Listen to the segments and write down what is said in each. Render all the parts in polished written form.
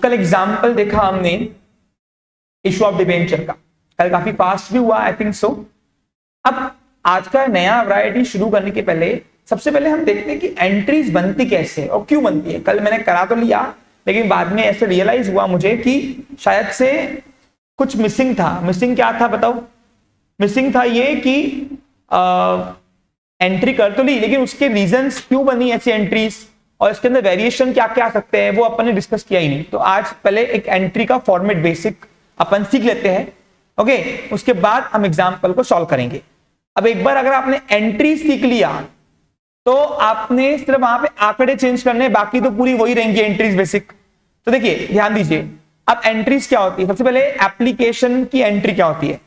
कल एग्जाम्पल देखा हमने इशू ऑफ डिबेंचर का, कल काफी फास्ट भी हुआ आई थिंक सो। अब आज का नया वैरायटी शुरू करने के पहले सबसे पहले हम देखते हैं कि एंट्रीज बनती कैसे और क्यों बनती है। कल मैंने करा तो लिया, लेकिन बाद में ऐसे रियलाइज हुआ मुझे कि शायद से कुछ मिसिंग था। मिसिंग क्या था बताओ? मिसिंग था ये कि एंट्री कर तो ली, लेकिन उसके रीजंस क्यों बनी ऐसी एंट्रीज और इसके अंदर वेरिएशन क्या क्या आ सकते हैं वो अपन ने डिस्कस किया ही नहीं। तो आज पहले एक एंट्री का फॉर्मेट बेसिक अपन सीख लेते हैं, ओके। उसके बाद हम एग्जाम्पल को सॉल्व करेंगे। अब एक बार अगर आपने एंट्री सीख लिया तो आपने सिर्फ वहां पे आंकड़े चेंज करने, बाकी तो पूरी वही रहेंगी एंट्रीज बेसिक। तो देखिए ध्यान दीजिए, अब एंट्रीज क्या होती है। सबसे पहले एप्लीकेशन की एंट्री क्या होती है।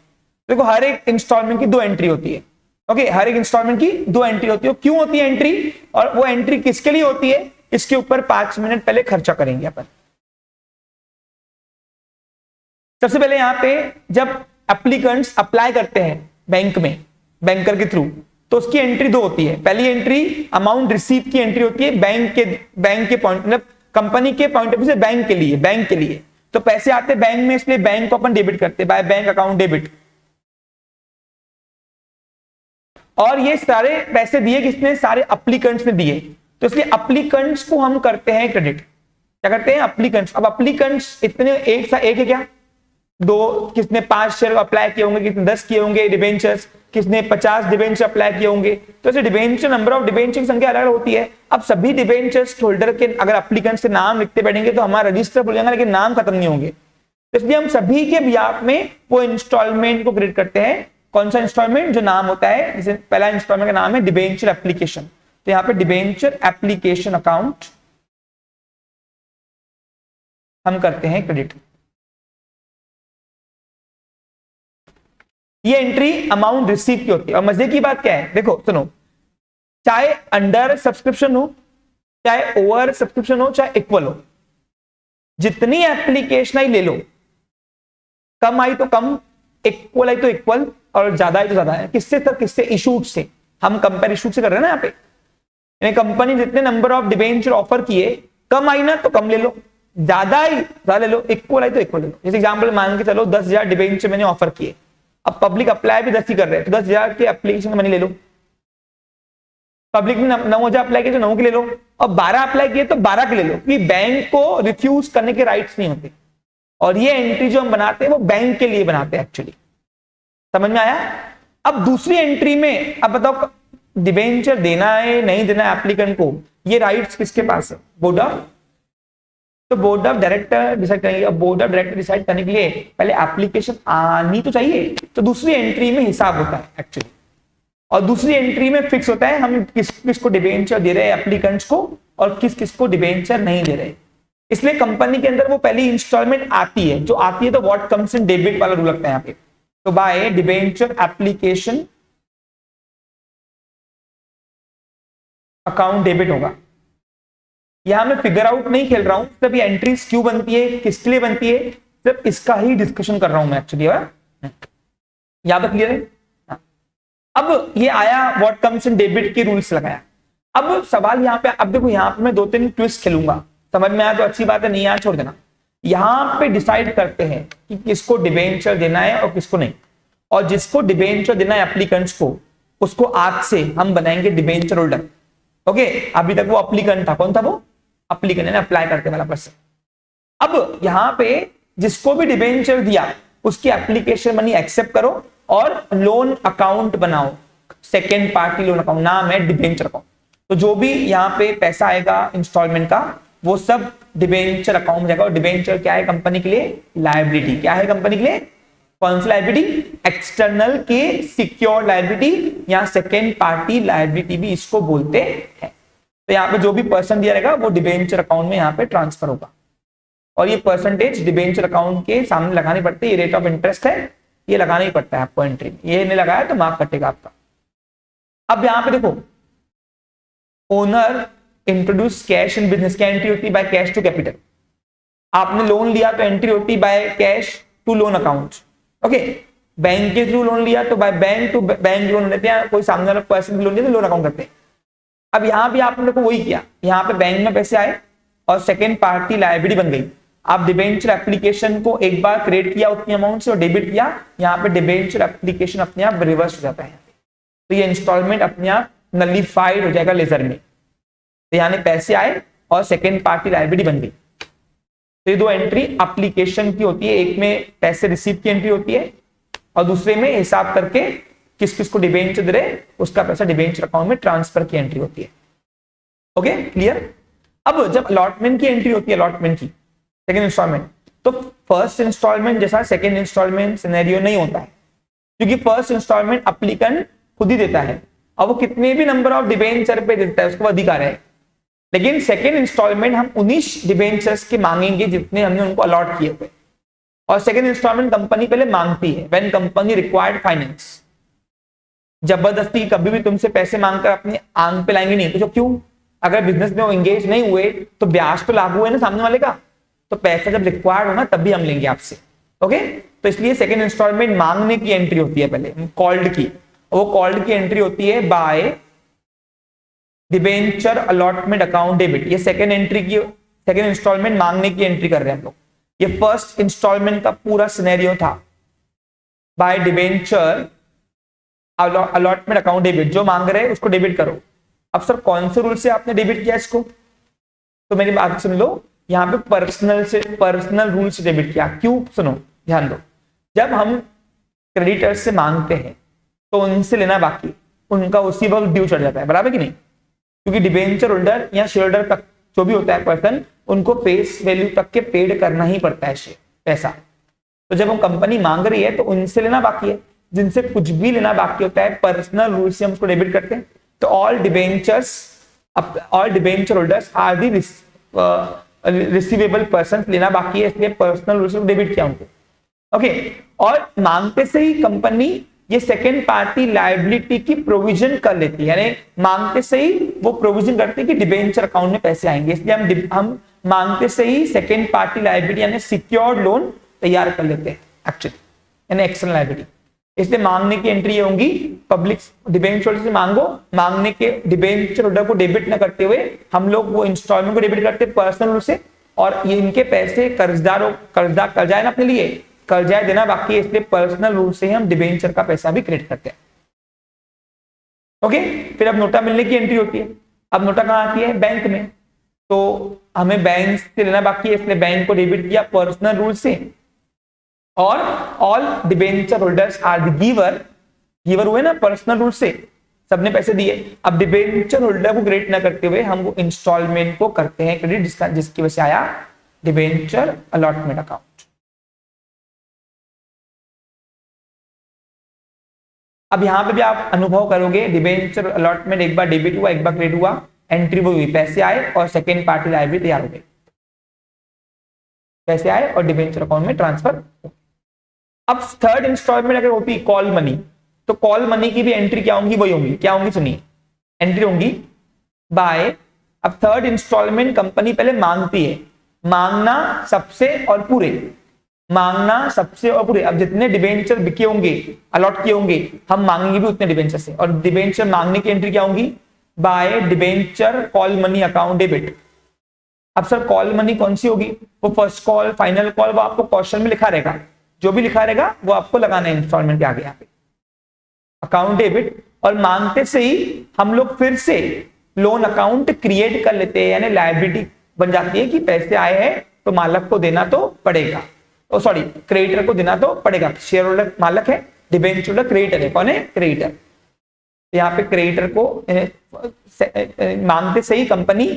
देखो हर एक इंस्टॉलमेंट की 2 एंट्री होती है, ओके। हर एक इंस्टॉलमेंट की 2 एंट्री होती है। क्यों होती है एंट्री और वो एंट्री किसके लिए होती है, इसके ऊपर 5 मिनट पहले खर्चा करेंगे अपन। सबसे पहले यहां पे जब एप्लीकेंट्स अप्लाई करते हैं बैंक में बैंकर के थ्रू, तो उसकी एंट्री 2 होती है। पहली एंट्री अमाउंट रिसीव की एंट्री होती है बैंक के पॉइंट, मतलब कंपनी के पॉइंट ऑफ व्यू से बैंक के लिए। तो पैसे आते बैंक में, इसलिए बैंक को अपन डेबिट करते, बाय बैंक अकाउंट डेबिट। और ये सारे पैसे दिए किसने, सारे एप्लीकेंट्स ने दिए, तो इसलिए एप्लीकेंट्स को हम करते हैं क्रेडिट। क्या करते हैं, एप्लीकेंट्स। अब एप्लीकेंट्स इतने एक है क्या, 2, किसने 5 शेयर अप्लाई किए होंगे, किसने 10 किए होंगे डिबेंचर्स, किसने 50 डिबेंचर अप्लाई किए होंगे। तो ऐसे डिबेंचर, नंबर ऑफ डिबेंचर की संख्या अलग अलग होती है। अब सभी डिबेंचर्स होल्डर के अगर एप्लीकेंट्स के नाम लिखते बैठेंगे तो हमारा रजिस्टर भूल जाएगा, लेकिन नाम खत्म नहीं होंगे। तो इसलिए हम सभी के बिहाफ में वो इंस्टॉलमेंट को क्रेडिट करते हैं। कौन सा इंस्टॉलमेंट, जो नाम होता है, जैसे पहला इंस्टॉलमेंट का नाम है डिबेंचर एप्लीकेशन, तो यहाँ पे डिबेंचर एप्लीकेशन अकाउंट हम करते हैं क्रेडिट। ये एंट्री अमाउंट रिसीव की होती है। और मजे की बात क्या है, देखो सुनो, चाहे अंडर सब्सक्रिप्शन हो, चाहे ओवर सब्सक्रिप्शन हो, चाहे इक्वल हो, जितनी एप्लीकेशन आई ले लो, कम आई तो कम, इक्वल आई तो इक्वल, और ज्यादा आई तो ज्यादा है। किससे तक, किससे, इशूड से। हम कंपेयर इशूड से कर रहे हैं ना यहाँ पे। कंपनी जितने नंबर ऑफ डिबेंचर ऑफर किए, कम आई ना तो कम ले लो, ज्यादा आई ज्यादा ले लो, इक्वल आई तो इक्वल ले लो। जैसे एग्जाम्पल मान के चलो 10,000 डिबेंचर मैंने ऑफर किए, अब पब्लिक अप्लाई भी 10 ही कर रहे हैं, तो 10,000 के एप्लीकेशन का मनी ले लो। पब्लिक ने 9,000 अप्लाई किए तो 9 के ले लो, और 12 अप्लाई किए तो 12 के ले लो, क्योंकि बैंक को रिफ्यूज करने के राइट्स नहीं होते। और ये एंट्री जो हम बनाते हैं वो बैंक के लिए बनाते हैं एक्चुअली। समझ में आया? अब दूसरी एंट्री में, अब बताओ डिबेंचर देना है नहीं देना है एप्लीकेंट को, ये राइट्स किसके पास है, बोर्ड ऑफ। तो बोर्ड ऑफ डायरेक्टर डिसाइड करेंगे। अब बोर्ड ऑफ डायरेक्टर डिसाइड करने के लिए पहले एप्लीकेशन आनी तो चाहिए, तो दूसरी एंट्री में हिसाब होता है एक्चुअली। और दूसरी एंट्री में फिक्स होता है हम किसको डिबेंचर दे रहे हैं एप्लीकेंट्स को, और किसको डिबेंचर नहीं दे रहे। इसलिए कंपनी के अंदर वो पहली इंस्टॉलमेंट आती है, जो आती है तो व्हाट कम्स इन डेबिट वाला रूल लगता है यहाँ पे। तो by debenture application account debit होगा। यहां मैं फिगर आउट नहीं खेल रहा हूं, सिर्फ ये एंट्रीज क्यों बनती है, किसके लिए बनती है, सिर्फ इसका ही डिस्कशन कर रहा हूं मैं एक्चुअली। यहां पर क्लियर है? अब ये आया व्हाट कम्स इन डेबिट के रूल्स लगाया। अब सवाल यहाँ पे, अब देखो यहाँ पे मैं 2-3 ट्विस्ट खेलूंगा, समझ में आया तो अच्छी बात है, नहीं आया छोड़ देना। यहां पे डिसाइड करते हैं कि किसको डिबेंचर देना है और किसको नहीं। और जिसको डिबेंचर देना है एप्लीकेंट्स को, उसको आज से हम बनाएंगे डिबेंचर होल्डर, ओके। अभी तक वो एप्लीकेंट था, कौन था वो, एप्लीकेंट है, अप्लाई करते वाला पर्सन। अब यहां पे जिसको भी डिबेंचर दिया उसकी एप्लीकेशन मनी एक्सेप्ट करो और लोन अकाउंट बनाओ, सेकेंड पार्टी लोन अकाउंट, नाम है डिबेंचर अकाउंट। तो जो भी यहाँ पे पैसा आएगा इंस्टॉलमेंट का, वो सब डिबेंचर अकाउंट में जाएगा। और डिबेंचर क्या है कंपनी के लिए, लायबिलिटी। क्या है कंपनी के लिए, कौन सी लायबिलिटी, एक्सटर्नल के सिक्योर लायबिलिटी या सेकेंड पार्टी लायबिलिटी भी इसको बोलते हैं। तो यहाँ पे जो भी पर्सन दिया रहेगा वो डिबेंचर अकाउंट में यहाँ पे ट्रांसफर होगा। और ये परसेंटेज डिबेंचर अकाउंट के सामने लगानी पड़ती है। ये रेट ऑफ इंटरेस्ट है, ये लगाना ही पड़ता है आपको एंट्री में। ये नहीं लगाया तो मार्क कटेगा आपका। अब यहाँ पे देखो, owner introduce cash in business, क्या एंट्री होती है, बाय कैश टू कैपिटल। आपने लोन लिया तो एंट्री होती है by cash to loan account, okay. Bank के थ्रू लोन लिया तो by bank to bank loan लेते हैं, कोई सामने वाला पर्सन लोन लिया तो लोन अकाउंट करते हैं। अब यहाँ भी आपने देखो वही किया, यहाँ पे बैंक में पैसे आए और सेकेंड पार्टी लायबिलिटी बन गई। आप डिबेंचर एप्लीकेशन को एक बार क्रिएट किया उतनी अमाउंट से और डेबिट किया, यहाँ पे डिबेंचर एप्लीकेशन अपने आप रिवर्स हो जाता है, तो ये इंस्टॉलमेंट अपने आप नलिफाइड हो जाएगा लेजर में। तो यानी पैसे आए और सेकेंड पार्टी लायबिलिटी बन गई। तो ये दो एंट्री एप्लीकेशन की होती है, एक में पैसे रिसीव की एंट्री होती है और दूसरे में हिसाब करके किस किस को डिबेंचर दे रहे उसका पैसा डिबेंचर अकाउंट में ट्रांसफर की एंट्री होती है। Okay clear. अब जब अलॉटमेंट की एंट्री होती है, अलॉटमेंट की सेकेंड इंस्टॉलमेंट, तो फर्स्ट इंस्टॉलमेंट जैसा सेकेंड इंस्टॉलमेंट सिनेरियो नहीं होता है, क्योंकि फर्स्ट इंस्टॉलमेंट एप्लीकेंट खुद ही देता है और वो कितने भी नंबर ऑफ डिबेंचर पे देता है उसको अधिकार है। लेकिन सेकेंड इंस्टॉलमेंट हम 19 डिबेंचर्स के मांगेंगे जितने हमने उनको अलॉट किए हुए, और सेकेंड इंस्टॉलमेंट कंपनी पहले मांगती है व्हेन कंपनी रिक्वायर्ड फाइनेंस। जबरदस्ती कभी भी तुमसे पैसे मांगकर अपनी आंख पे लाएंगे नहीं, तो क्यों? अगर बिजनेस में वो एंगेज नहीं हुए तो ब्याज तो लागू है ना सामने वाले का, तो पैसा जब रिक्वायर्ड हो ना तभी हम लेंगे आपसे। ओके, तो इसलिए सेकेंड इंस्टॉलमेंट मांगने की एंट्री होती है पहले कॉल्ड की, वो कॉल्ड की एंट्री होती है by debenture allotment account debit. ये सेकेंड एंट्री की, सेकेंड इंस्टॉलमेंट मांगने की एंट्री कर रहे हैं हम लोग। ये फर्स्ट इंस्टॉलमेंट का पूरा सिनेरियो था, by debenture allotment account debit, जो मांग रहे हैं उसको डेबिट करो। अब सर कौन से रूल से आपने डेबिट किया इसको? तो मेरी बात सुन लो, यहाँ पे पर्सनल रूल से डेबिट किया। क्यों? सुनो ध्यान दो, जब हम क्रेडिटर्स से मांगते हैं तो उनसे लेना बाकी, उनका उसी वक्त ड्यू चढ़ जाता है, बराबर कि नहीं? क्योंकि डिबेंचर होल्डर या शेयर होल्डर तक जो भी होता है पर्सन, उनको फेस वैल्यू तक के पेड करना ही पड़ता है पैसा। तो जब हम कंपनी मांग रही है तो उनसे लेना बाकी है, जिनसे कुछ भी लेना बाकी होता है पर्सनल रूल से हम उसको डेबिट करते हैं। तो all debenture holders are the receivable person, लेना बाकी है इसलिए पर्सनल रूल से डेबिट किया उनको। ओके, और मांगते से ही कंपनी ये सेकेंड पार्टी लायबिलिटी की प्रोविजन कर लेती है, यानी मांगते से ही वो प्रोविजन करते हैं कि डिबेंचर अकाउंट में पैसे आएंगे, इसलिए हम मांगते से ही सेकेंड पार्टी लायबिलिटी यानी सिक्योर्ड लोन तैयार कर लेते हैं एक्चुअली, यानी एक्सटर्नल लायबिलिटी। इसलिए मांगने की एंट्री होंगी पब्लिक डिबेंचर होल्डर से मांगो, मांगने के डिबेंचर होल्डर को डेबिट न करते हुए हम लोग वो इंस्टॉलमेंट को डेबिट करते हैं पर्सनल रूप से, और ये इनके पैसे कर्जा है ना अपने लिए, कर्जा देना बाकी है, इसलिए पर्सनल रूप से ही हम डिबेंचर का पैसा भी क्रेडिट करते हैं। ओके, फिर अब नोटा मिलने की एंट्री होती है। अब नोटा कहाँ आती है? बैंक में। तो हमें बैंक से लेना बाकी है इसलिए बैंक को डेबिट किया पर्सनल रूल से, और all debenture holders are the giver हुए ना पर्सनल रूल से, सबने पैसे दिए। अब डिबेंचर होल्डर को क्रेडिट ना करते हुए हम वो इंस्टॉलमेंट को करते हैं क्रेडिट, जिसकी वजह से आया डिबेंचर अलॉटमेंट अकाउंट। अब यहां पे भी आप अनुभव करोगे, डिबेंचर अलॉटमेंट एक बार डेबिट हुआ, एक बार क्रेडिट हुआ, एंट्री वो हुई, पैसे आए और सेकेंड पार्टी लायबिलिटी तैयार हो गई, पैसे आए और डिबेंचर अकाउंट में ट्रांसफर। अब थर्ड इंस्टॉलमेंट अगर होती कॉल मनी, तो कॉल मनी की भी एंट्री क्या होंगी? वही होंगी, क्या होंगी सुनिए, एंट्री होंगी बाय, अब थर्ड इंस्टॉलमेंट कंपनी पहले मांगती है, मांगना सबसे और पूरे, मांगना सबसे और पूरे। अब जितने डिबेंचर बिके होंगे, अलॉट किए होंगे, हम मांगेंगे भी उतने डिबेंचर से, और डिबेंचर मांगने की एंट्री क्या होंगी? By debenture call money account debit. अब सर कॉल मनी कौन सी होगी? वो फर्स्ट कॉल, फाइनल कॉल, वो आपको क्वेश्चन में लिखा रहेगा, जो भी लिखा रहेगा वो आपको लगाना है इंस्टॉलमेंट के आगे यहाँ पे, अकाउंट डेबिट। और मांगते से ही हम लोग फिर से लोन अकाउंट क्रिएट कर लेते हैं, यानी लायबिलिटी बन जाती है कि पैसे आए हैं तो मालक को देना तो पड़ेगा, ओ सॉरी क्रेडिटर को देना तो पड़ेगा। शेयर होल्डर मालक है, डिबेंचर होल्डर क्रेडिटर है। कौन है? क्रेडिटर। यहाँ पे क्रेडिटर को मांगते से ही कंपनी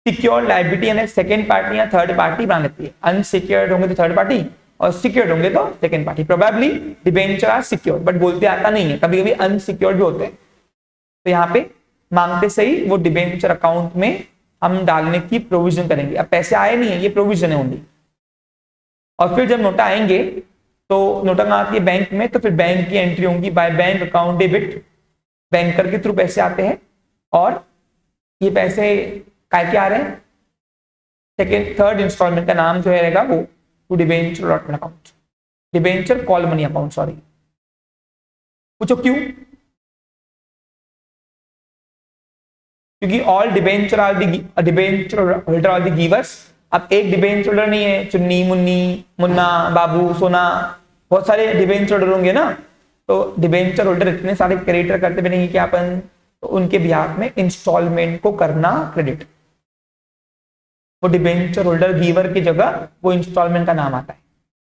सिक्योर्ड लायबिलिटी यानी सेकेंड पार्टी या थर्ड पार्टी बना लेती है। अनसिक्योर्ड होंगे तो थर्ड पार्टी और सिक्योर्ड होंगे तो second party. Probably debenture are secured, but बोलते आता नहीं है, कभी कभी अनसिक्योर्ड भी होते हैं। तो यहाँ पे मांगते से ही वो डिबेंचर अकाउंट में हम डालने की प्रोविजन करेंगे। अब पैसे आए नहीं है, ये प्रोविजन है ओनली। और फिर जब नोटा आएंगे तो नोटा कहाँ आती है? बैंक में। तो फिर बैंक की एंट्री होंगी bye bank account debit, banker के थ्रू पैसे आते हैं, और ये पैसे काय के आ रहे हैं? सेकेंड थर्ड इंस्टॉलमेंट का नाम जो रहेगा वो debenture allotment account, debenture call money account, sorry. पूछो क्यों? क्योंकि all debenture are the debenture holder are the givers, अब एक डिबेंचर होल्डर नहीं है, चुन्नी, मुन्नी, मुन्ना, बाबू, सोना, बहुत सारे डिबेंचर होल्डर होंगे ना। तो डिबेंचर होल्डर इतने सारे क्रेडिटर करते बनेंगे क्या अपन, तो उनके बिहाफ में इंस्टॉलमेंट को करना क्रेडिट। वो डिबेंचर होल्डर गिवर की जगह वो इंस्टॉलमेंट का नाम आता है।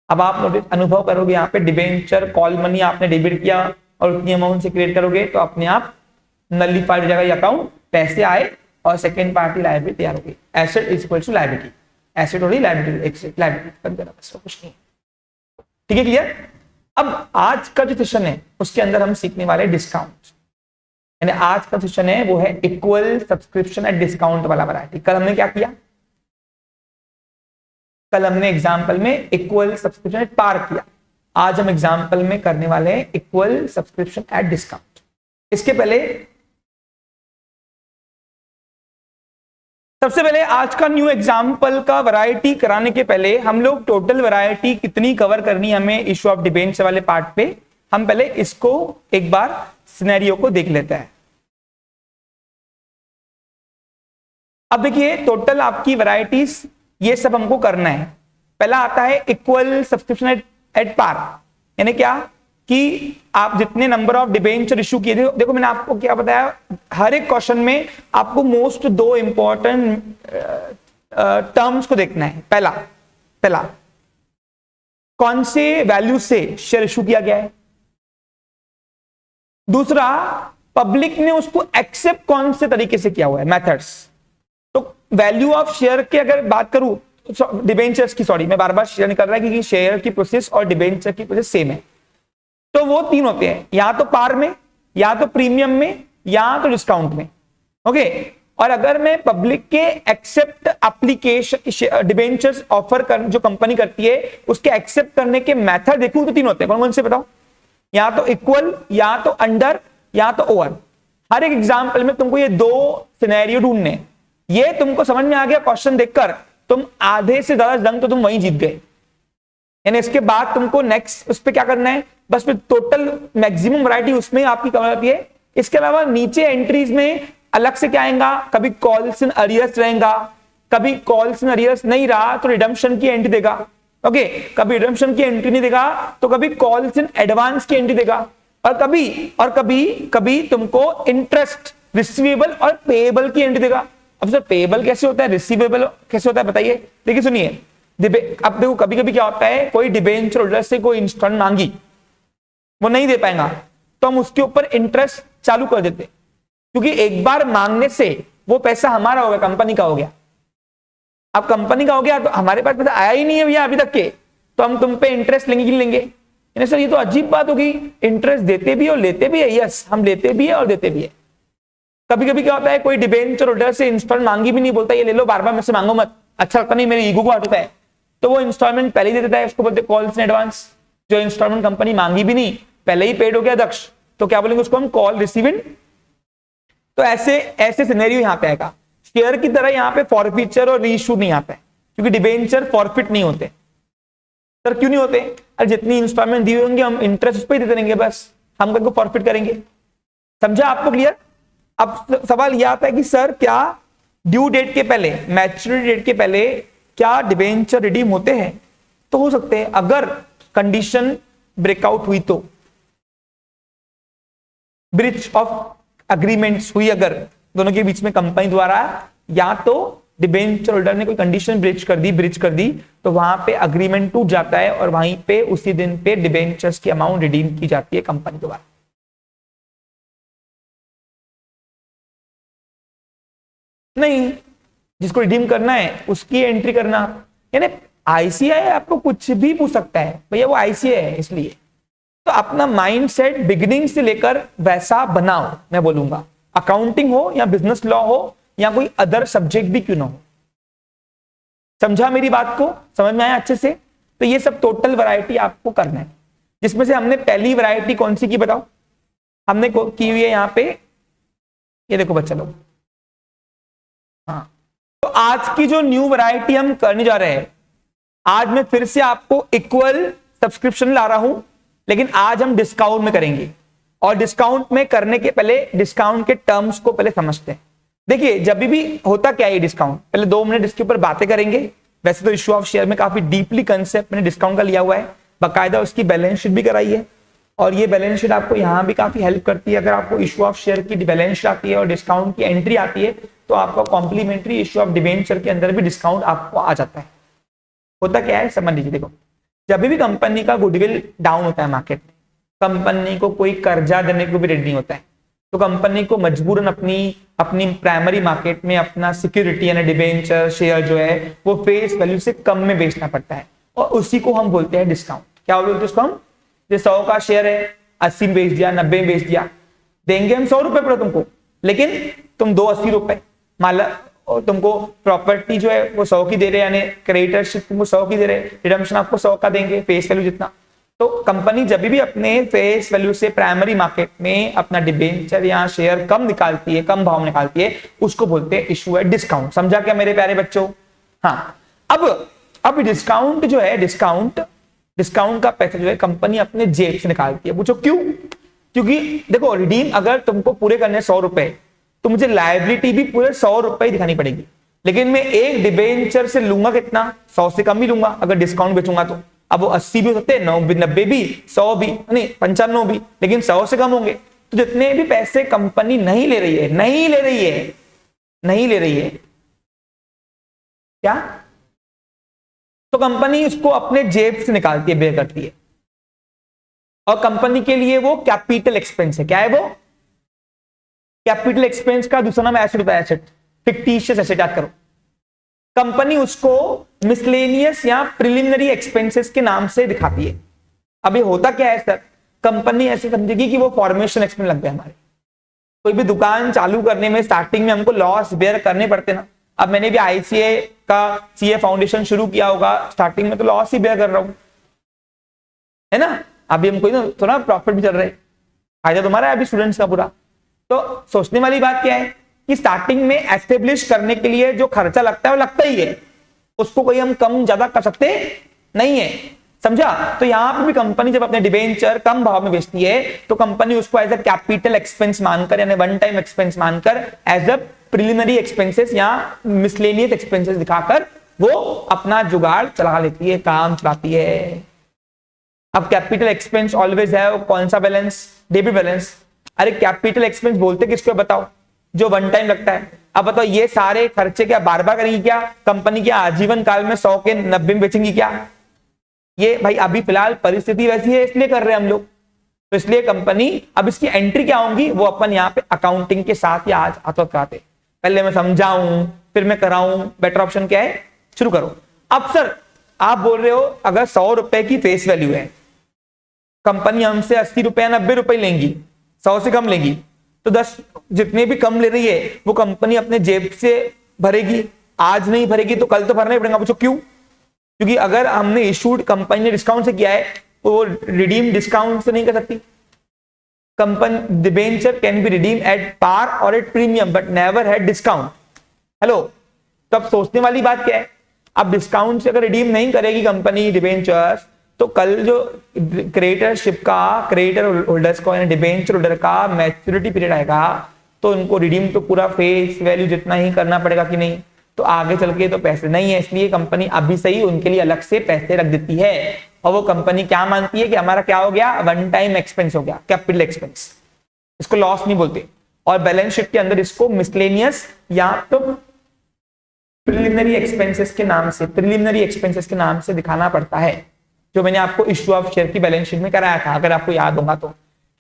अब आप नोटिस अनुभव करोगे यहाँ पे डिबेंचर कॉल मनी आपने डेबिट किया और उतनी अमाउंट से क्रिएट करोगे तो अपने आप नलिफाइड हो जाएगा अकाउंट, पैसे आए और सेकेंड पार्टी लायबिलिटी तैयार होगी। Asset is equal to liability, asset हो रही लायबिलिटी, लायबिलिटी कुछ नहीं। ठीक है, क्लियर। अब आज का जो सेशन है उसके अंदर हम सीखने वाले डिस्काउंट, यानी आज का सेशन है वो है इक्वल सब्सक्रिप्शन एट डिस्काउंट वाला वैरायटी। कल हमने क्या किया, कल हमने एग्जाम्पल में इक्वल सब्सक्रिप्शन एट पार किया। आज हम एग्जाम्पल में करने वाले हैं इक्वल सब्सक्रिप्शन एट डिस्काउंट। इसके पहले सबसे पहले आज का न्यू एग्जाम्पल का वैरायटी कराने के पहले हम लोग टोटल वैरायटी कितनी कवर करनी है हमें इश्यू ऑफ डिबेंचर वाले पार्ट पे, हम पहले इसको एक बार सिनेरियो को देख लेते हैं। अब देखिए टोटल आपकी वैरायटीज ये सब हमको करना है। पहला आता है इक्वल सब्सक्रिप्शन एट पार, यानी क्या कि आप जितने नंबर ऑफ डिबेंचर इशू किए थे, देखो मैंने आपको क्या बताया, हर एक क्वेश्चन में आपको मोस्ट दो इंपॉर्टेंट टर्म्स को देखना है। पहला कौन से वैल्यू से शेयर इशू किया गया है, दूसरा पब्लिक ने उसको एक्सेप्ट कौन से तरीके से किया हुआ है, मेथड्स। तो वैल्यू ऑफ शेयर की अगर बात करूं डिबेंचर्स की, सॉरी मैं बार बार शेयर नहीं कर रहा क्योंकि शेयर की प्रोसेस और डिबेंचर की प्रोसेस सेम है। तो वो तीन होते हैं, या तो पार में, या तो प्रीमियम में, या तो डिस्काउंट में। ओके, और अगर मैं पब्लिक के एक्सेप्ट एप्लीकेशन डिबेंचर्स ऑफर कर जो कंपनी करती है उसके एक्सेप्ट करने के मेथड देखूं तो तीन होते हैं। कौन कौन से बताओ, या तो इक्वल, या तो अंडर, या तो ओवर। हर एक एग्जाम्पल में तुमको ये दो सिनेरियो ढूंढने, ये तुमको समझ में आ गया क्वेश्चन देखकर, तुम आधे से ज्यादा जंग तो तुम वहीं जीत गए। यानी इसके बाद तुमको नेक्स्ट उस पर क्या करना है, बस फिर टोटल मैक्सिमम वैरायटी उसमें आपकी कवर होती है। इसके अलावा नीचे एंट्रीज में अलग से क्या आएगा, कभी कॉल्स इन अरियर्स रहेगा, कभी कॉल्स इन अरियर्स नहीं रहा तो रिडम्पशन की एंट्री देगा। ओके, कभी रिडम्पशन की एंट्री नहीं देगा तो कभी कॉल्स इन एडवांस की एंट्री देगा, और कभी तुमको इंटरेस्ट रिसीवेबल और पेएबल की एंट्री देगा। अब सर पेएबल कैसे होता है, रिसीवेबल कैसे होता है, बताइए। देखिए सुनिए, अब देखो कभी कभी क्या होता है, कोई डिबेंचर होल्डर से कोई इंस्टॉलमेंट मांगी, वो नहीं दे पाएगा तो हम उसके ऊपर इंटरेस्ट चालू कर देते, क्योंकि एक बार मांगने से वो पैसा हमारा हो गया, कंपनी का हो गया। अब कंपनी का हो गया तो हमारे पास पैसा आया ही नहीं है भैया अभी तक के, तो हम तुम पे इंटरेस्ट लेंगे कि नहीं लेंगे। यानी सर ये तो अजीब बात होगी, इंटरेस्ट देते भी और लेते भी है। यस, हम लेते भी है और देते भी है। कभी कभी क्या होता है, कोई डिबेंचर होल्डर से इंस्टॉलमेंट मांगी भी नहीं, बोलता ये ले लो, बार बार मुझसे मांगो मत, अच्छा लगता नहीं, मेरे ईगो को हटता है, तो वो इंस्टॉलमेंट पहले ही दे देता है, उसको बोलते कॉल्स इन एडवांस। जो इंस्टॉलमेंट कंपनी मांगी भी नहीं, पहले ही पेड हो गया दक्ष, तो क्या बोलेंगे उसको हम, कॉल रिसीव इन। तो ऐसे सिनेरियो यहाँ पे आएगा। शेयर की तरह यहाँ पे फॉरफीचर और रीइश्यू नहीं आता है, क्योंकि डिबेंचर फॉरफिट नहीं होते। सर क्यों नहीं होते, अरे जितनी इंस्टॉलमेंट दी होंगे हम इंटरेस्ट उस पर ही देते रहेंगे, बस हम कभी फॉरफिट करेंगे। समझा आपको क्लियर। अब सवाल यह आता है कि सर क्या ड्यू डेट के पहले, मैच्योरिटी डेट के पहले क्या डिबेंचर रिडीम होते हैं? तो हो सकते हैं, अगर कंडीशन ब्रेकआउट हुई तो, ब्रीच ऑफ अग्रीमेंट्स हुई अगर दोनों के बीच में कंपनी द्वारा, या तो डिबेंचर होल्डर ने कोई कंडीशन ब्रीच कर दी तो वहां पे अग्रीमेंट टूट जाता है और वहीं पे उसी दिन पे डिबेंचर्स की अमाउंट रिडीम की जाती है कंपनी द्वारा। नहीं, जिसको रिडीम करना है उसकी एंट्री करना। यानी आईसीआई आपको कुछ भी पूछ सकता है, भैया वो आईसीआई है इसलिए, तो अपना माइंडसेट बिगिनिंग से लेकर वैसा बनाओ। मैं बोलूंगा अकाउंटिंग हो या बिजनेस लॉ हो या कोई अदर सब्जेक्ट भी क्यों ना हो। समझा मेरी बात को, समझ में आया अच्छे से। तो ये सब टोटल वैरायटी आपको करना है, जिसमें से हमने पहली वैरायटी कौन सी की बताओ, हमने की हुई है यहाँ पे, ये देखो बच्चा लोग। हाँ, तो आज की जो न्यू वैरायटी हम करने जा रहे हैं, आज मैं फिर से आपको इक्वल सब्सक्रिप्शन ला रहा हूं, लेकिन आज हम डिस्काउंट में करेंगे। और डिस्काउंट में करने के पहले डिस्काउंट के टर्म्स को पहले समझते हैं। देखिए जब भी होता क्या है डिस्काउंट, पहले 2 मिनट इसके ऊपर बातें करेंगे, वैसे तो इशू ऑफ शेयर में काफी डीपली कंसेप्ट मैंने डिस्काउंट का लिया हुआ है, बाकायदा उसकी बैलेंस शीट भी कराई है, और ये बैलेंस शीट आपको यहाँ भी काफी हेल्प करती है। अगर आपको इशू ऑफ शेयर की बैलेंस शीट आती है और डिस्काउंट की एंट्री आती है तो आपका कॉम्प्लीमेंट्री इशू ऑफ डिबेंचर के अंदर भी डिस्काउंट आपको आ जाता है। होता क्या है समझ लीजिए, देखो जब भी कंपनी का गुडविल डाउन होता है मार्केट में, कंपनी को कोई कर्जा देने को भी रेडी नहीं होता है, तो कंपनी को मजबूरन अपनी प्राइमरी मार्केट में अपना सिक्योरिटी यानी डिबेंचर शेयर जो है वो फेस वैल्यू से कम में बेचना पड़ता है, और उसी को हम बोलते हैं डिस्काउंट। क्या बोलते हैं उसको हम? जो 100 का शेयर है 80 में बेच दिया, 90 में बेच दिया, देंगे हम 100 रुपए पर तुमको, लेकिन तुम दो 80 रुपए माला, और तुमको प्रॉपर्टी जो है वो 100 की दे रहे, यानी क्रेडिटरशिप तुमको 100 की दे रहे, रिडम्पशन आपको 100 का देंगे फेस वैल्यू जितना। तो कंपनी जब भी अपने फेस वैल्यू से प्राइमरी मार्केट में अपना डिबेंचर या शेयर कम निकालती है, कम भाव निकालती है, उसको बोलते हैं इशू है डिस्काउंट। समझा क्या मेरे प्यारे बच्चों? हाँ, अब डिस्काउंट जो है, डिस्काउंट का पैसा जो है कंपनी अपने जेब से निकालती है। पूछो क्यों? क्योंकि देखो रिडीम अगर तुमको पूरे करने 100 रुपए, तो मुझे लायबिलिटी भी पूरे 100 रुपए दिखानी पड़ेगी, लेकिन मैं एक डिबेंचर से लूंगा कितना? 100 से कम ही लूंगा अगर डिस्काउंट बेचूंगा तो। अब वो 80 भी हो सकते हैं, 90 भी, 100 भी, नहीं 95 भी, लेकिन 100 से कम होंगे। तो जितने भी पैसे कंपनी नहीं ले रही है क्या, तो कंपनी उसको अपने जेब से निकालती है, बेयर करती है, और कंपनी के लिए वो कैपिटल एक्सपेंस है। क्या है वो? कैपिटल एक्सपेंस का दूसरा नाम एसेट होता है, एसेट, फिक्टिशियस एसेट। याद करो, कंपनी उसको मिसलेनियस या प्रिलिमिनरी एक्सपेंसेस के नाम से दिखाती है। अभी होता क्या है सर, कंपनी ऐसे समझेगी कि वो फॉर्मेशन एक्सपेंस लग गए हमारे। कोई भी दुकान चालू करने में स्टार्टिंग में हमको लॉस बेयर करने पड़ते ना। अब मैंने भी आईसीए का सीए फाउंडेशन शुरू किया होगा, स्टार्टिंग में तो लॉस ही बेयर कर रहा हूं, है ना। अभी हमको ना थोड़ा प्रॉफिट भी चल रहा है, फायदा तुम्हारा है अभी स्टूडेंट्स का पूरा। तो सोचने वाली बात क्या है कि स्टार्टिंग में एस्टेब्लिश करने के लिए जो खर्चा लगता है वो लगता ही है, उसको कोई हम कम ज्यादा कर सकते नहीं है। समझा? तो यहां पर भी कंपनी जब अपने डिबेंचर कम भाव में बेचती है तो कंपनी उसको एज अ कैपिटल एक्सपेंस मानकर, यानी वन टाइम एक्सपेंस मानकर, एज अ प्रिलिमिनरी एक्सपेंसेस या मिसलेनियस एक्सपेंसेस दिखाकर वो अपना जुगाड़ चला लेती है, काम चलाती है। अब कैपिटल एक्सपेंस ऑलवेज है कौन सा बैलेंस? Debit balance. अरे कैपिटल एक्सपेंस बोलते किसको बताओ? जो वन टाइम लगता है। अब बताओ ये सारे खर्चे क्या बार बार करेंगी क्या कंपनी? क्या आजीवन काल में 100 के 90 में बेचेंगी क्या? ये भाई अभी फिलहाल परिस्थिति वैसी है इसलिए कर रहे हैं हम लोग, तो इसलिए कंपनी अब इसकी एंट्री क्या होंगी वो अपन यहाँ पे अकाउंटिंग के साथ या आज हाथों कराते। पहले मैं समझाऊं फिर मैं कराऊं, बेटर ऑप्शन क्या है? शुरू करो। अब सर आप बोल रहे हो अगर 100 रुपए की फेस वैल्यू है, कंपनी हमसे 80 रुपए या 90 रुपए लेंगी, 100 से कम लेगी, तो 10 जितने भी कम ले रही है वो कंपनी अपने जेब से भरेगी। आज नहीं भरेगी तो कल तो भरना ही पड़ेगा। पूछो क्यों? क्योंकि अगर हमने इशूड कंपनी ने डिस्काउंट से किया है तो वो रिडीम डिस्काउंट से नहीं कर सकती। Company debenture can be redeem at par और at premium but never at discount. Hello, तो अब सोचने वाली बात क्या है, अब डिस्काउंट से अगर रिडीम नहीं करेगी कंपनी डिबेंचर्स, तो कल जो क्रेडिटरशिप का, क्रेडिटर होल्डर्स को यानी डिबेंचर होल्डर का मैच्योरिटी पीरियड आएगा तो इनको रिडीम तो पूरा फेस वैल्यू जितना ही करना पड़ेगा कि नहीं? तो आगे चल के तो पैसे नहीं है, इसलिए कंपनी अभी से ही उनके लिए अलग से पैसे रख देती है, और वो कंपनी क्या मानती है कि हमारा क्या हो गया? वन टाइम एक्सपेंस हो गया, कैपिटल एक्सपेंस। इसको लॉस नहीं बोलते, और बैलेंस शीट के अंदर इसको मिसलेनियस या तो प्रिलिमिनरी एक्सपेंसेस के नाम से दिखाना पड़ता है, जो मैंने आपको इशू ऑफ शेयर की बैलेंस शीट में कराया था, अगर आपको याद होगा तो।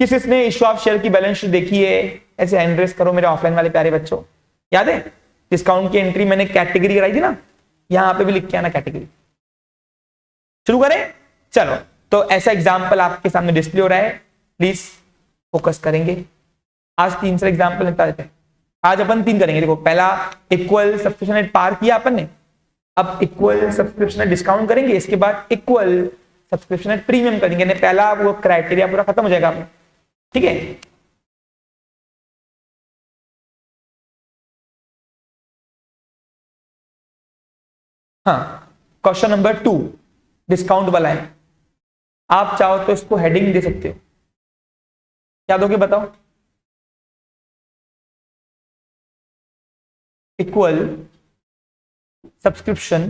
किसने इशू ऑफ शेयर की बैलेंस शीट देखी है? ऐसे हैंड रेस करो मेरे ऑफलाइन वाले प्यारे बच्चों। याद है डिस्काउंट की एंट्री मैंने कैटेगरी कराई थी ना, यहां पे भी लिख के आना कैटेगरी। शुरू करें? चलो, तो ऐसा एग्जाम्पल आपके सामने डिस्प्ले हो रहा है, प्लीज फोकस करेंगे। आज 3 से एग्जाम्पल निपटा देते हैं। आज अपन 3 करेंगे। देखो, पहला इक्वल सब्सक्रिप्शन एट पार किया अपन ने, अब इक्वल सब्सक्रिप्शन एट डिस्काउंट करेंगे, इसके बाद इक्वल सब्सक्रिप्शन एट प्रीमियम करेंगे। पहला वो क्राइटेरिया पूरा खत्म हो जाएगा आपने, ठीक है। हाँ, क्वेश्चन नंबर 2 डिस्काउंट वाला है। आप चाहो तो इसको हेडिंग दे सकते हो, क्या दोगे बताओ? इक्वल सब्सक्रिप्शन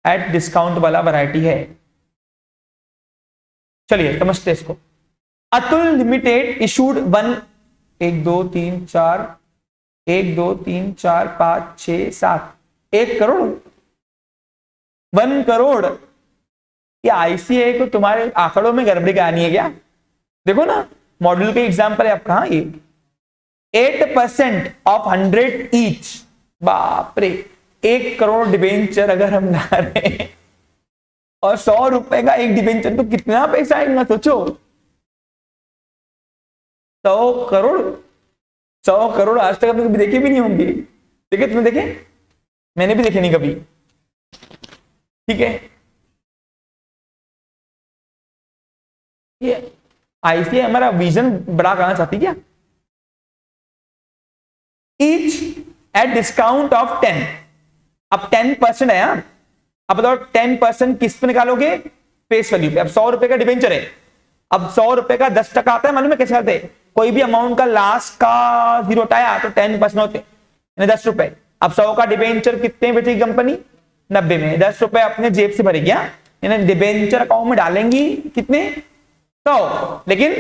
एट डिस्काउंट वाला वैरायटी है। चलिए समझते इसको। Atul limited issued 1 crore. ये आईसीआई को तुम्हारे आंकड़ों में गड़बड़ी कहानी है क्या? देखो ना, मॉड्यूल के एग्जाम्पल है आप कहा ये 8% ऑफ 100 ईच। बाप रे, 1 करोड़ डिबेंचर अगर हम ला रहे हैं और 100 रुपए का एक डिबेंचर, तो कितना पैसा आएगा सोचो। 100 करोड़ आज तक आपने कभी देखे भी नहीं होंगे। देखे तुमने? देखे? मैंने भी देखे नहीं कभी। ठीक है, ये आईसीआई हमारा विजन बड़ा करना चाहती क्या? Each at discount of 10। अब 10% है यार। अब बताओ 10% किस पे निकालोगे? फेस वैल्यू पे। अब 100 रुपए का डिबेंचर है, अब 100 रुपए का 10% आता है। मालूम है कैसे आते? कोई भी अमाउंट का लास्ट का 0 आया तो 10% होते, 10 रुपए। अब 100 का डिबेंचर कितने बेचेगी कंपनी? 90 में। 10 रुपए अपने जेब से भरेगी, यानी डिबेंचर अकाउंट में डालेंगी कितने? 100, लेकिन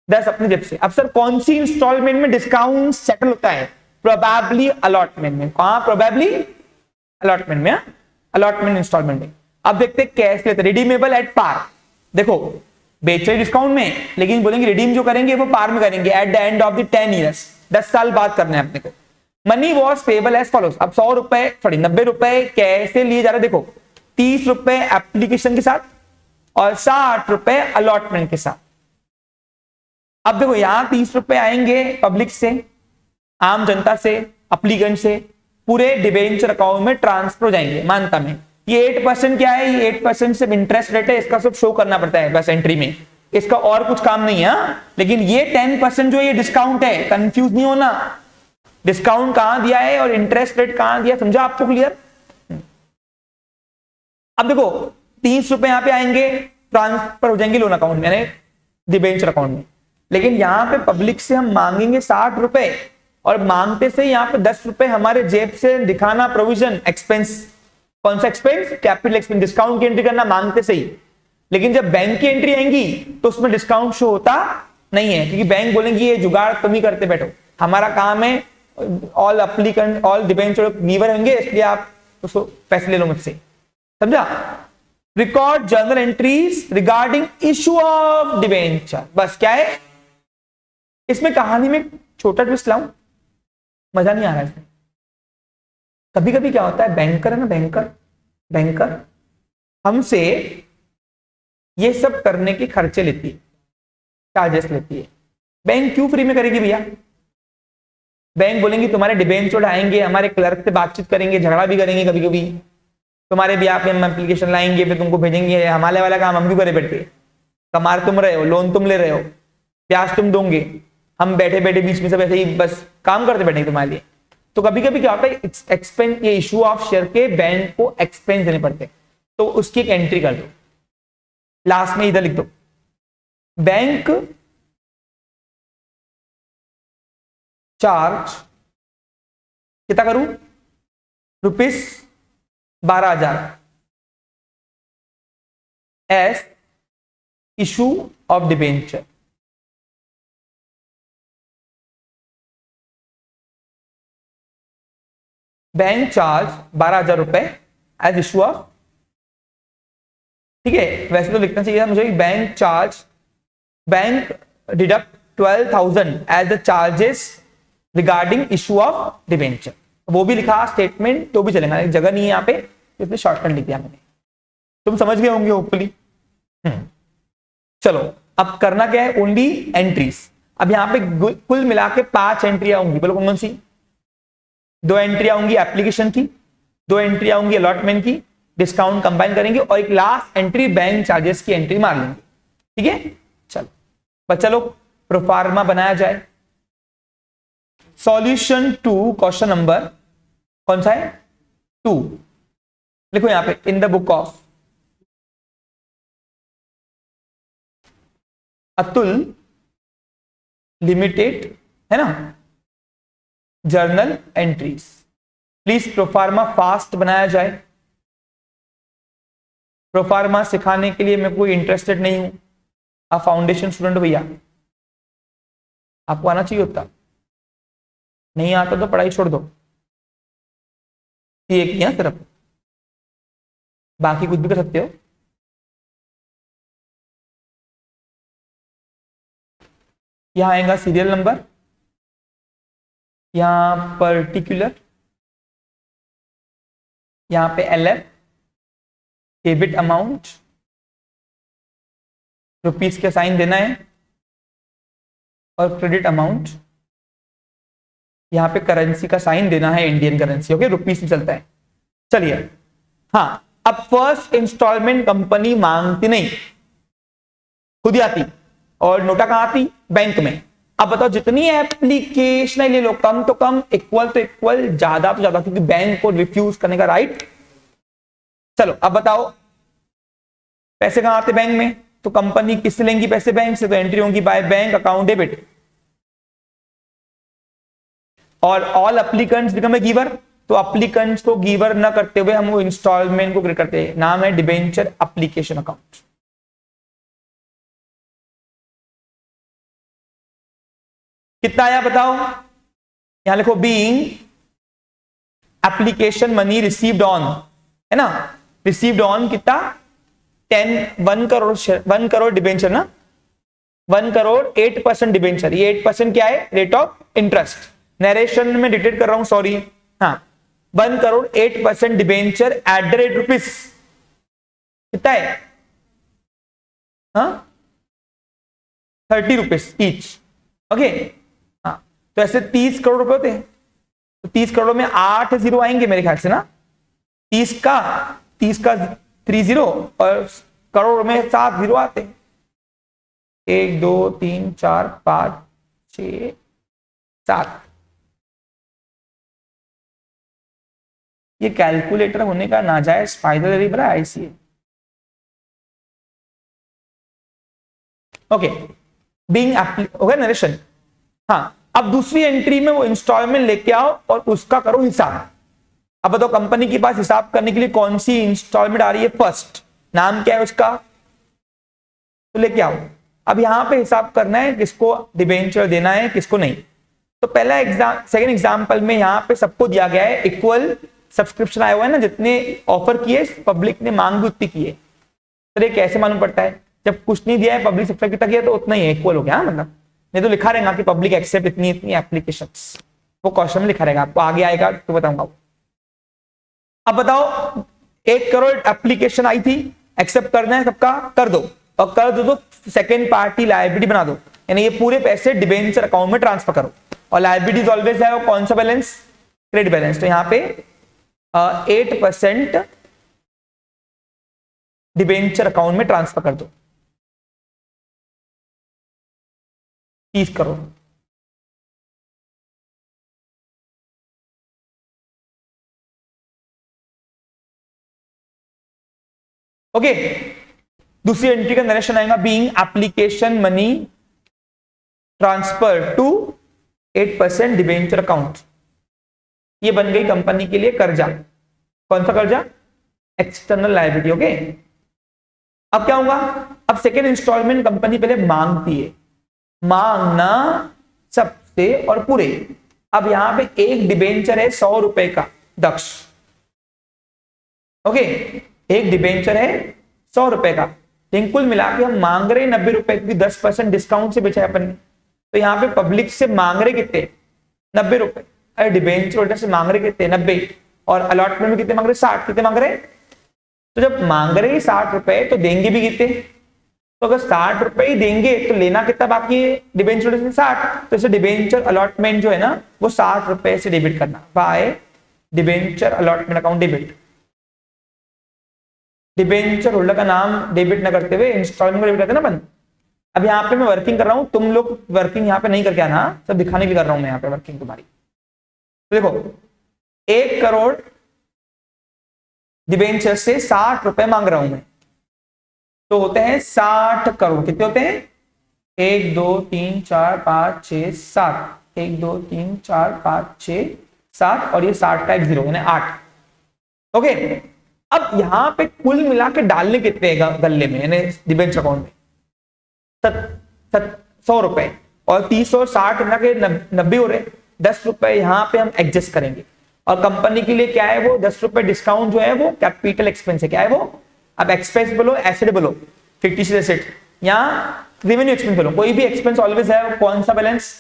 10 अपनी जेब से। अब सर कौन सी इंस्टॉलमेंट में डिस्काउंट सेटल होता है? प्रोबेबली अलॉटमेंट में। कहां? प्रोबेबली अलॉटमेंट में, अलॉटमेंट इंस्टॉलमेंट में। अब देखते हैं कैश लेते, रिडीमेबल एट पार। देखो बेच रहे डिस्काउंट में, लेकिन बोलेंगे रिडीम जो करेंगे वो पार में करेंगे at the end of the 10 years. 10 साल बाद करना है अपने को। Money was payable as follows. अब 100 रुपए, सॉरी 90 रुपए कैसे लिए जा रहे? देखो 30 रुपए एप्लीकेशन के साथ और 60 रुपए अलॉटमेंट के साथ। अब देखो यहां 30 रुपए आएंगे पब्लिक से, आम जनता से, अप्लीकेंट से, पूरे डिबेंचर अकाउंट में ट्रांसफर हो जाएंगे। मानता मैं ये 8% क्या है? ये 8% सिर्फ इंटरेस्ट रेट है, इसका सब शो करना पड़ता है बस एंट्री में, इसका और कुछ काम नहीं है। लेकिन ये 10% जो ये डिस्काउंट है, कंफ्यूज नहीं होना, डिस्काउंट कहां दिया है और इंटरेस्ट रेट कहां दिया, समझा आपको? क्लियर? अब देखो 30 रुपए यहां पे आएंगे, ट्रांसफर हो जाएंगे लोन अकाउंट में, यानी डिबेंचर अकाउंट में। लेकिन यहां पे पब्लिक से हम मांगेंगे 60 रुपए, और मांगते से यहां पे 10 रुपए हमारे जेब से दिखाना प्रोविजन एक्सपेंस। कौन सा एक्सपेंस? Capital expense. डिस्काउंट की एंट्री करना मांगते से ही। लेकिन जब बैंक की एंट्री आएंगी तो उसमें डिस्काउंट शो होता नहीं है, क्योंकि बैंक बोलेंगे ये जुगाड़ तुम ही करते बैठो, हमारा काम है all applicant all debenture giver होंगे, इसलिए आप उसको पैसे ले लो मुझसे। समझा? Record journal entries regarding issue of debenture. बस क्या है इसमें? कहानी में छोटा ट्विस्ट लाऊं, मजा नहीं आ रहा है इसमें। कभी कभी क्या होता है, बैंकर है ना, बैंकर हमसे ये सब करने के खर्चे लेती है, चार्जेस लेती है। बैंक क्यों फ्री में करेगी भैया? बैंक बोलेंगे तुम्हारे डिबेंचर आएंगे, हमारे क्लर्क से बातचीत करेंगे, झगड़ा भी करेंगे कभी कभी, तुम्हारे भी आप हम एप्लीकेशन लाएंगे, फिर तुमको भेजेंगे। हमारे वाला काम हम क्यों करे बैठे? कमा तुम रहे हो, लोन तुम ले रहे हो, ब्याज तुम दोगे, हम बैठे बैठे बीच में सब ऐसे ही बस काम करते बैठे तुम्हारे लिए। तो कभी कभी क्या होता है, एक्सपेंस, ये इशू ऑफ शेयर के बैंक को एक्सपेंस देने पड़ते हैं, तो उसकी एक एंट्री कर दो, लास्ट में इधर लिख दो, बैंक चार्ज कितना करूं? ₹12,000 S issue of debenture. Bank charge 12,000 रुपए एज इशू ऑफ, ठीक है। वैसे तो लिखना चाहिए था मुझे bank charge, bank deduct 12,000 as the charges regarding issue of debenture. वो भी लिखा स्टेटमेंट तो भी चलेगा, एक जगह नहीं है यहाँ पे, इसलिए शॉर्टकट लिख दिया मैंने। तुम समझ गए होंगे होपफुली। चलो अब करना क्या है, ओनली एंट्रीज। अब यहाँ पे कुल मिला के 5 एंट्री आऊंगी, बोलो कौन सी? 2 एंट्री आऊंगी एप्लीकेशन की, 2 एंट्री आऊंगी अलॉटमेंट की, डिस्काउंट कंबाइन करेंगे, और एक लास्ट एंट्री बैंक चार्जेस की एंट्री मार लेंगे। ठीक है, चलो बच्चा लोग प्रोफार्मा बनाया जाए। सॉल्यूशन टू क्वेश्चन नंबर कौन सा है? 2 लिखो यहां पे, in the book of Atul limited, है ना, journal entries. Please proforma fast बनाया जाए। प्रोफार्मा सिखाने के लिए मैं कोई इंटरेस्टेड नहीं हूं। आप फाउंडेशन स्टूडेंट भैया, आपको आना चाहिए होता, नहीं आता तो पढ़ाई छोड़ दो। ये किया सिर्फ, बाकी कुछ भी कर सकते हो। यहां आएगा सीरियल नंबर, यहां पर्टिकुलर, यहां पे LF, डेबिट अमाउंट, रुपीस के साइन देना है, और क्रेडिट अमाउंट, यहां पे करेंसी का साइन देना है, इंडियन करेंसी। ओके, रुपीस से चलता है। चलिए, हाँ, अब फर्स्ट इंस्टॉलमेंट कंपनी मांगती नहीं, खुद ही आती, और नोटा कहां आती? बैंक में। अब बताओ, जितनी एप्लीकेशन ले लो, कम तो कम, इक्वल तो इक्वल, ज्यादा तो ज्यादा, क्योंकि बैंक को रिफ्यूज करने का राइट। चलो अब बताओ, पैसे कहां आते? बैंक में। तो कंपनी किससे लेंगी पैसे? बैंक से। तो एंट्री होंगी बाय बैंक अकाउंट डेबिट, और all applicants become a giver. तो एप्लीकेंट्स को गिवर ना करते हुए हम वो इंस्टॉलमेंट को क्रिएट करते हैं, नाम है डिबेंचर एप्लीकेशन अकाउंट। कितना आया बताओ? यहां लिखो being application money received on, है ना, रिसीव्ड ऑन कितना? 1 करोड़, 1 करोड़ डिबेंचर ना, 1 करोड़ 8% डिबेंचर। ये 8% क्या है? Rate of interest. नरेशन में डिटेक्ट कर रहा हूं, सॉरी। हाँ, 1 crore 8% debenture at the rate rupees कितना है? हाँ, 30 रुपीस ईच। ओके, हाँ, तो ऐसे 30 करोड़ रुपए होते हैं। तो 30 करोड़ में 8 जीरो आएंगे मेरे ख्याल से ना, 30 का 3 जीरो, और करोड़ में 7 जीरो आते हैं। 1 2 3 4 5 6 7। ये कैलकुलेटर होने का नाजायज फायदा दे रही बड़ा ऐसी। Okay, being okay narration. हाँ, अब दूसरी एंट्री में वो इंस्टॉलमेंट लेके आओ और उसका करो हिसाब। अब बताओ, कंपनी के पास हिसाब करने के लिए कौन सी इंस्टॉलमेंट आ रही है? फर्स्ट। नाम क्या है उसका? तो लेके आओ। अब यहां पे हिसाब करना है, किसको डिबेंचर देना है, किसको नहीं। तो पहला सेकंड एग्जांपल में यहां पे सबको दिया गया है इक्वल सब्सक्रिप्शन आया हुआ है ना, जितने ऑफर किए पब्लिक ने मांग भी उतनी की है। तो ये कैसे मालूम पड़ता है? जब कुछ नहीं दिया है, पब्लिक सब्सक्राइब कितना किया तो उतना ही है, इक्वल हो गया। मतलब नहीं तो लिखा रहेगा कि पब्लिक एक्सेप्ट इतनी इतनी एप्लीकेशंस, वो क्वेश्चन में लिखा रहेगा, आपको आगे आएगा तो बताऊंगा। अब बताओ, 1 करोड़ एप्लीकेशन आई थी, एक्सेप्ट करना है सबका, कर दो, और कर दो तो सेकेंड पार्टी लायबिलिटी बना दो, यानी ये पूरे पैसे डिबेंचर अकाउंट में ट्रांसफर करो। और लायबिलिटीज ऑलवेज है, वो कौन सा बैलेंस? Credit balance. तो यहाँ पे 8% डिबेंचर अकाउंट में ट्रांसफर कर दो, 30 करोड़। ओके, दूसरी एंट्री का नरेशन आएगा, being application money transfer to 8% debenture account. ये बन गई कंपनी के लिए कर्जा। कौन सा कर्जा? External liability. ओके, अब क्या होगा? अब सेकेंड इंस्टॉलमेंट कंपनी पहले मांगती है, मांगना सबसे और पूरे। अब यहां पे एक डिबेंचर है 100 रुपए का, दक्ष। ओके, एक डिबेंचर है 100 रुपए का, लेकिन कुल मिला के हम मांग रहे 90 रुपए, क्योंकि 10% डिस्काउंट से बेचा है अपन ने। तो यहाँ पे पब्लिक से मांग रहे कितने? 90 रुपए। अरे डिबेंचर होल्डर से मांग रहे कितने? 90। और अलॉटमेंट में कितने मांग रहे? 60। कितने मांग रहे? तो जब मांग रहे 60 रुपए तो देंगे भी कितने? तो अगर 60 रुपए ही देंगे तो लेना कितना बाकी है डिबेंचर होल्डर से? 60। तो इसे डिबेंचर अलॉटमेंट जो है ना, वो 60 रुपए से डेबिट करना by debenture allotment account debit. Debenture holder का नाम डेबिट ना करते हुए इंस्टॉलमेंट को डेबिट करते ना अपन। अब यहाँ पे मैं वर्किंग कर रहा हूं, तुम लोग वर्किंग यहाँ पे नहीं करके आना, सब दिखाने भी कर रहा हूं मैं यहाँ पे वर्किंग तुम्हारी। तो देखो, 1 करोड़ डिबेंचर से 60 रुपए मांग रहा हूं मैं, तो होते हैं 60 करोड़। कितने होते हैं? 1 2 3 4 5 6 7, 1 2 3 4 5 6 7, और ये 60 का 1 जीरो यानी 8। ओके, अब यहाँ पे कुल मिला के डालने कितने गल्ले में यानी डिबेंचर अकाउंट में 100 रुपए, और 30 और 60 मिला के 90 हो रहे, 10 रुपए यहाँ पे हम एडजस्ट करेंगे। और कंपनी के लिए क्या है वो 10 रुपए डिस्काउंट जो है वो कैपिटल एक्सपेंस है। क्या है वो? अब एक्सपेंस बोलो, एसेट बोलो, फिक्टिशियस एसेट या रेवेन्यू एक्सपेंस बोलो, कोई भी एक्सपेंस ऑलवेज है। कौन सा बैलेंस?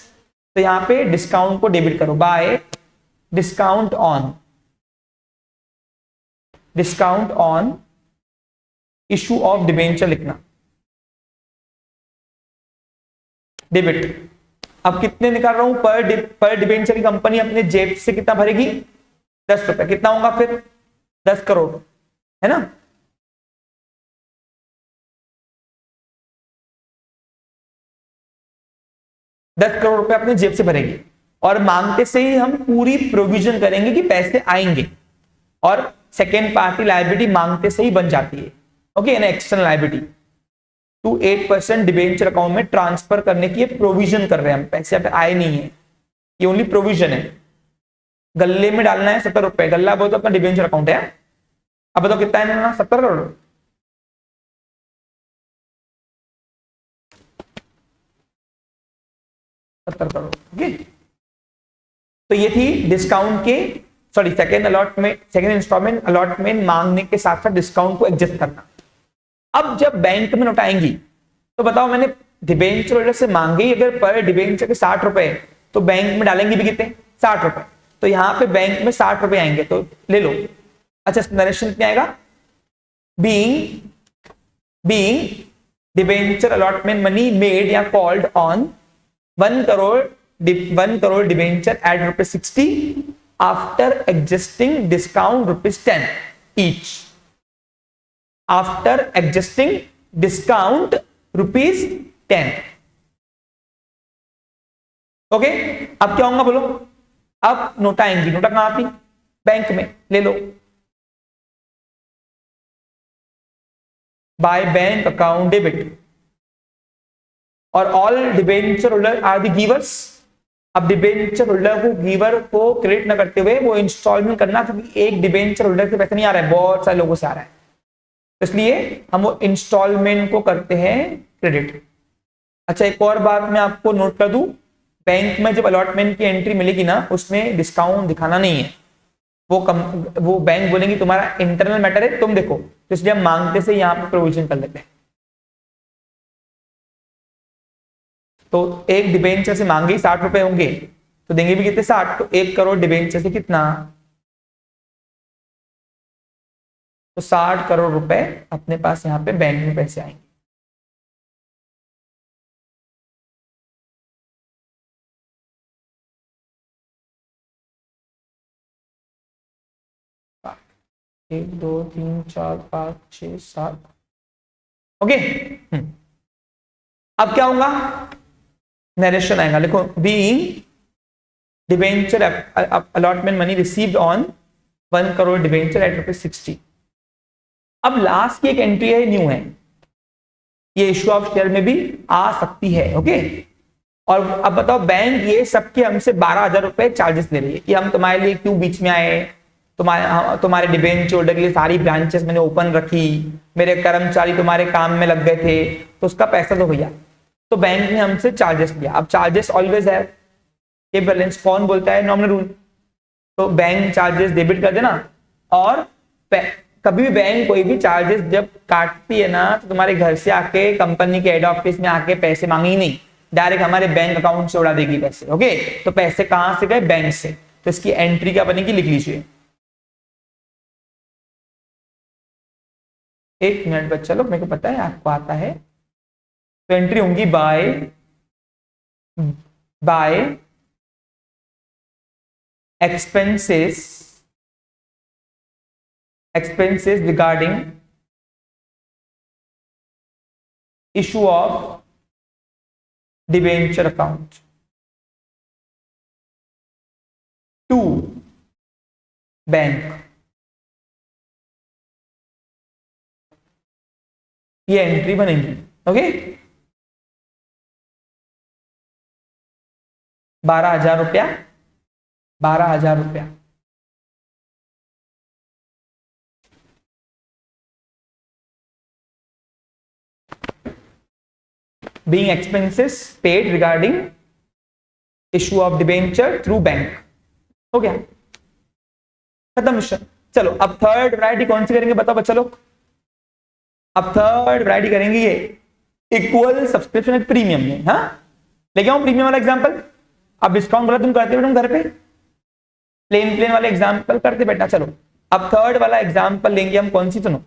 तो यहाँ पे डिस्काउंट को डेबिट करो bye discount on issue of debenture लिखना, डेबिट। अब कितने निकाल रहा हूं पर डिबेंचर की कंपनी अपने जेब से कितना भरेगी? 10 रुपए। कितना होगा फिर? 10 करोड़, है ना? ₹10 करोड़ अपने जेब से भरेगी, और मांगते से ही हम पूरी प्रोविजन करेंगे कि पैसे आएंगे, और सेकेंड पार्टी लायबिलिटी मांगते से ही बन जाती है। ओके, यानी external liability to 8% debenture account में ट्रांसफर करने की प्रोविजन कर रहे हैं हम, पैसे अब आए नहीं है, ये ओनली प्रोविजन है। गल्ले में डालना है 70 रुपए, गल्ला बोलो तो अपना डिबेंचर अकाउंट है। अब बताओ कितना है? 70 करोड़। ओके, तो ये थी डिस्काउंट के सेकेंड इंस्टॉलमेंट अलॉटमेंट मांगने के साथ साथ डिस्काउंट को एडजस्ट करना। अब जब बैंक में नोट आएंगी तो बताओ, मैंने डिबेंचर होल्डर से मांगे अगर पर डिबेंचर के 60 रुपए, तो बैंक में डालेंगे भी कितने? 60 रुपए। तो यहाँ पे बैंक में 60 रुपए आएंगे, तो ले लो। अच्छा, नरेशन कितना आएगा? Being debenture allotment money made या called on 1 crore debenture at ₹60 after adjusting discount ₹10 each. After adjusting discount ₹10। Okay, अब क्या होगा बोलो? अब नोटा आएंगी। नोटा कहां आती? बैंक में। ले लो, बाय बैंक अकाउंट डेबिट, और all debenture holder are the givers. अब डिबेंचर होल्डर को गिवर को क्रेडिट न करते हुए वो इंस्टॉलमेंट करना, क्योंकि एक डिबेंचर होल्डर से पैसा नहीं आ रहा है, बहुत सारे लोगों से आ रहा है, इसलिए हम वो इंस्टॉलमेंट को करते हैं क्रेडिट। अच्छा, एक और बात मैं आपको नोट कर दूं, बैंक में जब अलॉटमेंट की एंट्री मिलेगी ना, उसमें डिस्काउंट दिखाना नहीं है। वो बैंक बोलेंगे तुम्हारा इंटरनल मैटर है, तुम देखो, तो इसलिए हम मांगते से यहाँ पे प्रोविजन कर लेते हैं। तो एक डिबेंचर से मांगे ही 60 रुपए होंगे, तो देंगे भी कितने? 60। तो 1 करोड़ डिबेंचर से कितना? तो 60 करोड़ रुपए अपने पास यहाँ पे बैंक में पैसे आएंगे। एक, दो, तीन, चार, 5, 6, 7। ओके, अब क्या होगा? नरेशन आएगा। लिखो, being debenture allotment money received on 1 crore debenture at ₹60। अब लास्ट की एक एंट्री है, न्यू है, ये इश्यू ऑफ शेयर में भी आ सकती है। ओके, और अब बताओ, बैंक ये सबके हमसे 12,000 रुपए चार्जेस ले रही है कि हम तुम्हारे लिए क्यों बीच में आए, तुम्हारे डिबेंचर होल्डर के लिए सारी ब्रांचेस मैंने ओपन रखी, मेरे कर्मचारी तुम्हारे काम में लग गए थे, तो उसका पैसा तो भैया, तो बैंक ने हमसे चार्जेस लिया। अब चार्जेस ऑलवेज है, ये बैलेंस कौन बोलता है? Nominal rule. तो बैंक चार्जेस डेबिट कर देना, और कभी भी बैंक कोई भी चार्जेस जब काटती है ना, तो तुम्हारे घर से आके कंपनी के हेड ऑफिस में आके पैसे मांगी नहीं, डायरेक्ट हमारे बैंक अकाउंट से उड़ा देगी पैसे। ओके, तो पैसे कहां से गए? बैंक से। तो इसकी एंट्री क्या बनेगी? लिख लीजिए। एक मिनट बच्चा लोग, मेरे को पता है आपको आता है। तो एंट्री होंगी by expenses regarding issue of debenture account to bank. ये एंट्री बनेगी। ओके, 12,000 रुपया, 12,000 रुपया। Being expenses paid regarding issue of debenture through bank. हो गया, खत्म मिशन। चलो अब थर्ड वैरायटी कौन सी करेंगे बताओ बच्चा लोग। अब थर्ड वैरायटी करेंगे ये इक्वल सब्सक्रिप्शन एट प्रीमियम में। हाँ लेके आऊं प्रीमियम वाला एग्जांपल। अब डिस्काउंट वाला तुम करते बेटा घर पे, प्लेन वाले एग्जांपल करते बेटा। चलो अब थर्ड वाला एग्जांपल लेंगे हम, कौन सी सुनो,